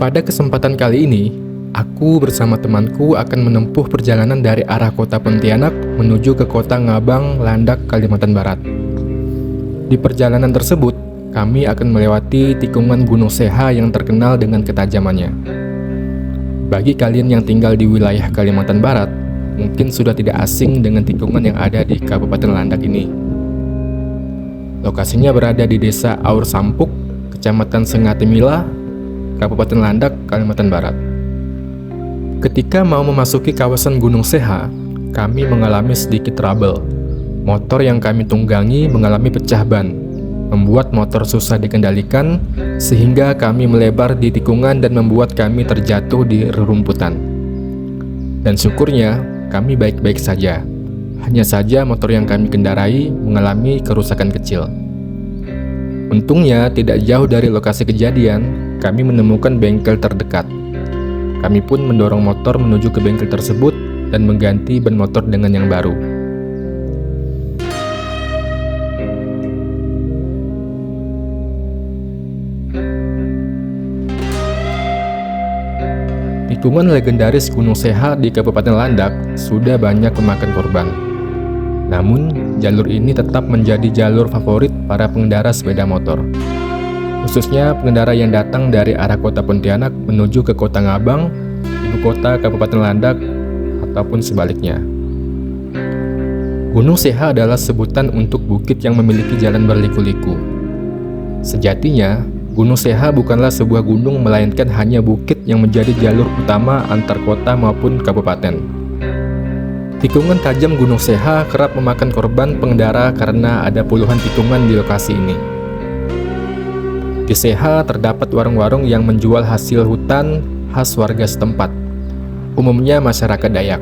Pada kesempatan kali ini, aku bersama temanku akan menempuh perjalanan dari arah kota Pontianak menuju ke kota Ngabang, Landak, Kalimantan Barat. Di perjalanan tersebut, kami akan melewati tikungan Gunung Seha yang terkenal dengan ketajamannya. Bagi kalian yang tinggal di wilayah Kalimantan Barat, mungkin sudah tidak asing dengan tikungan yang ada di Kabupaten Landak ini. Lokasinya berada di Desa Aur Sampuk, Kecamatan Sengatimila, Kabupaten Landak, Kalimantan Barat. Ketika mau memasuki kawasan Gunung Seha, kami mengalami sedikit trouble. Motor yang kami tunggangi mengalami pecah ban, membuat motor susah dikendalikan, sehingga kami melebar di tikungan dan membuat kami terjatuh di rerumputan. Dan syukurnya, kami baik-baik saja. Hanya saja motor yang kami kendarai mengalami kerusakan kecil. Untungnya, tidak jauh dari lokasi kejadian, kami menemukan bengkel terdekat. Kami pun mendorong motor menuju ke bengkel tersebut dan mengganti ban motor dengan yang baru. Tikungan legendaris Gunung Seha di Kabupaten Landak sudah banyak memakan korban. Namun, jalur ini tetap menjadi jalur favorit para pengendara sepeda motor. Khususnya pengendara yang datang dari arah kota Pontianak menuju ke kota Ngabang, ibu kota Kabupaten Landak, ataupun sebaliknya. Gunung Seha adalah sebutan untuk bukit yang memiliki jalan berliku-liku. Sejatinya, Gunung Seha bukanlah sebuah gunung melainkan hanya bukit yang menjadi jalur utama antar kota maupun kabupaten. Tikungan tajam Gunung Seha kerap memakan korban pengendara karena ada puluhan tikungan di lokasi ini. Di Seha terdapat warung-warung yang menjual hasil hutan khas warga setempat, umumnya masyarakat Dayak.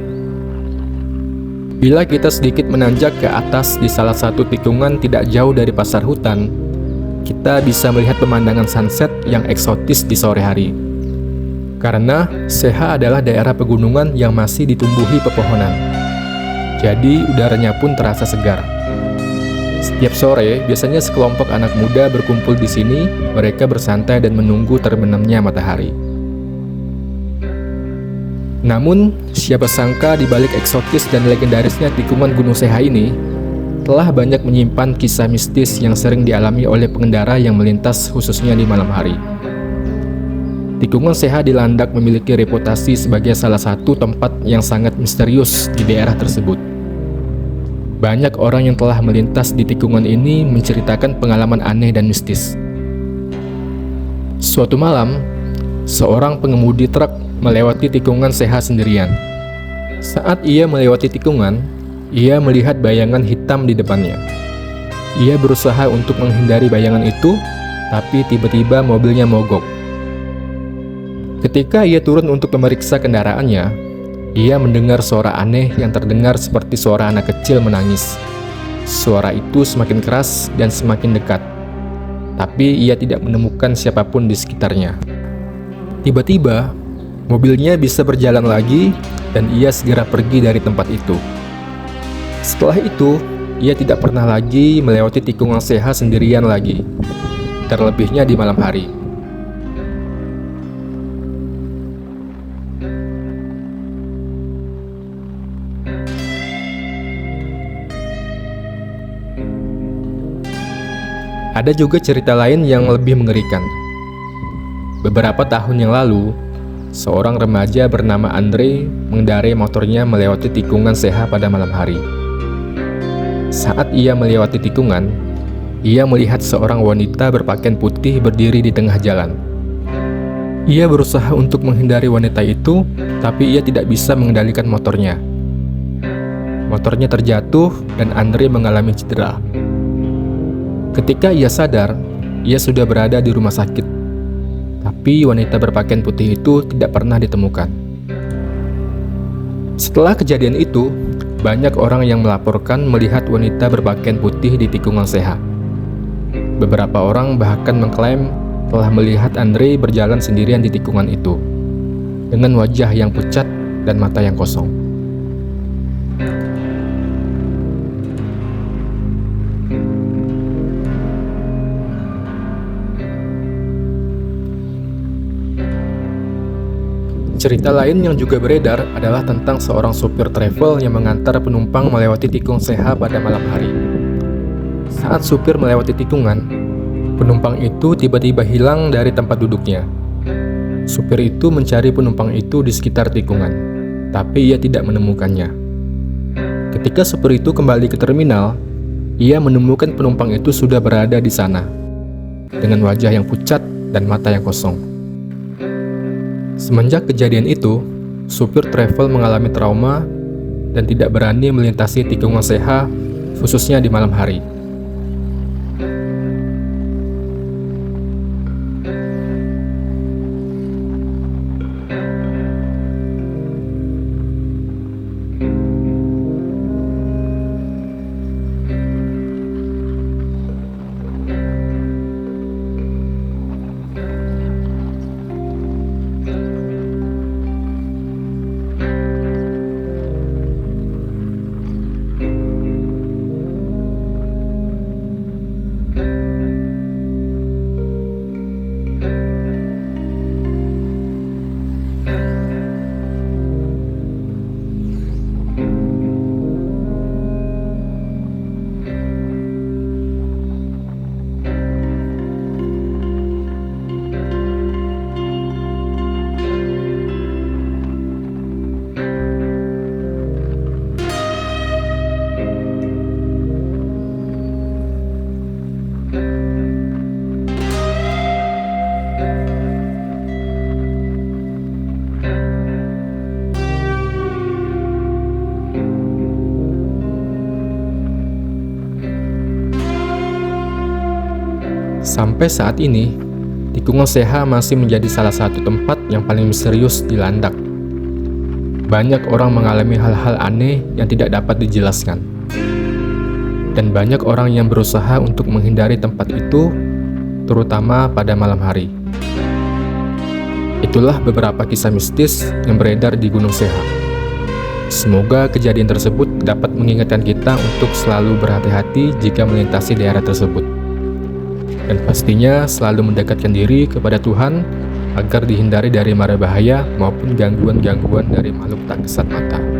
Bila kita sedikit menanjak ke atas di salah satu tikungan tidak jauh dari pasar hutan, kita bisa melihat pemandangan sunset yang eksotis di sore hari. Karena Seha adalah daerah pegunungan yang masih ditumbuhi pepohonan, jadi udaranya pun terasa segar. Setiap sore, biasanya sekelompok anak muda berkumpul di sini. Mereka bersantai dan menunggu terbenamnya matahari. Namun, siapa sangka di balik eksotis dan legendarisnya tikungan Gunung Seha ini, telah banyak menyimpan kisah mistis yang sering dialami oleh pengendara yang melintas khususnya di malam hari. Tikungan Seha di Landak memiliki reputasi sebagai salah satu tempat yang sangat misterius di daerah tersebut. Banyak orang yang telah melintas di tikungan ini menceritakan pengalaman aneh dan mistis. Suatu malam, seorang pengemudi truk melewati tikungan Seha sendirian. Saat ia melewati tikungan, ia melihat bayangan hitam di depannya. Ia berusaha untuk menghindari bayangan itu, tapi tiba-tiba mobilnya mogok. Ketika ia turun untuk memeriksa kendaraannya, ia mendengar suara aneh yang terdengar seperti suara anak kecil menangis. Suara itu semakin keras dan semakin dekat, tapi ia tidak menemukan siapapun di sekitarnya. Tiba-tiba, mobilnya bisa berjalan lagi dan ia segera pergi dari tempat itu. Setelah itu, ia tidak pernah lagi melewati tikungan Seha sendirian lagi, terlebihnya di malam hari. Ada juga cerita lain yang lebih mengerikan. Beberapa tahun yang lalu, seorang remaja bernama Andre mengendarai motornya melewati tikungan Seha pada malam hari. Saat ia melewati tikungan, ia melihat seorang wanita berpakaian putih berdiri di tengah jalan. Ia berusaha untuk menghindari wanita itu, tapi ia tidak bisa mengendalikan motornya. Motornya terjatuh dan Andre mengalami cedera. Ketika ia sadar, ia sudah berada di rumah sakit. Tapi wanita berpakaian putih itu tidak pernah ditemukan. Setelah kejadian itu, banyak orang yang melaporkan melihat wanita berpakaian putih di tikungan Seha. Beberapa orang bahkan mengklaim telah melihat Andre berjalan sendirian di tikungan itu, dengan wajah yang pucat dan mata yang kosong. Cerita lain yang juga beredar adalah tentang seorang supir travel yang mengantar penumpang melewati tikung Seha pada malam hari. Saat supir melewati tikungan, penumpang itu tiba-tiba hilang dari tempat duduknya. Supir itu mencari penumpang itu di sekitar tikungan, tapi ia tidak menemukannya. Ketika supir itu kembali ke terminal, ia menemukan penumpang itu sudah berada di sana, dengan wajah yang pucat dan mata yang kosong. Semenjak kejadian itu, supir travel mengalami trauma dan tidak berani melintasi tikungan Seha, khususnya di malam hari. Sampai saat ini, tikungan Seha masih menjadi salah satu tempat yang paling misterius di Landak. Banyak orang mengalami hal-hal aneh yang tidak dapat dijelaskan. Dan banyak orang yang berusaha untuk menghindari tempat itu, terutama pada malam hari. Itulah beberapa kisah mistis yang beredar di Gunung Seha. Semoga kejadian tersebut dapat mengingatkan kita untuk selalu berhati-hati jika melintasi daerah tersebut. Dan pastinya selalu mendekatkan diri kepada Tuhan agar dihindari dari mara bahaya maupun gangguan-gangguan dari makhluk tak kasat mata.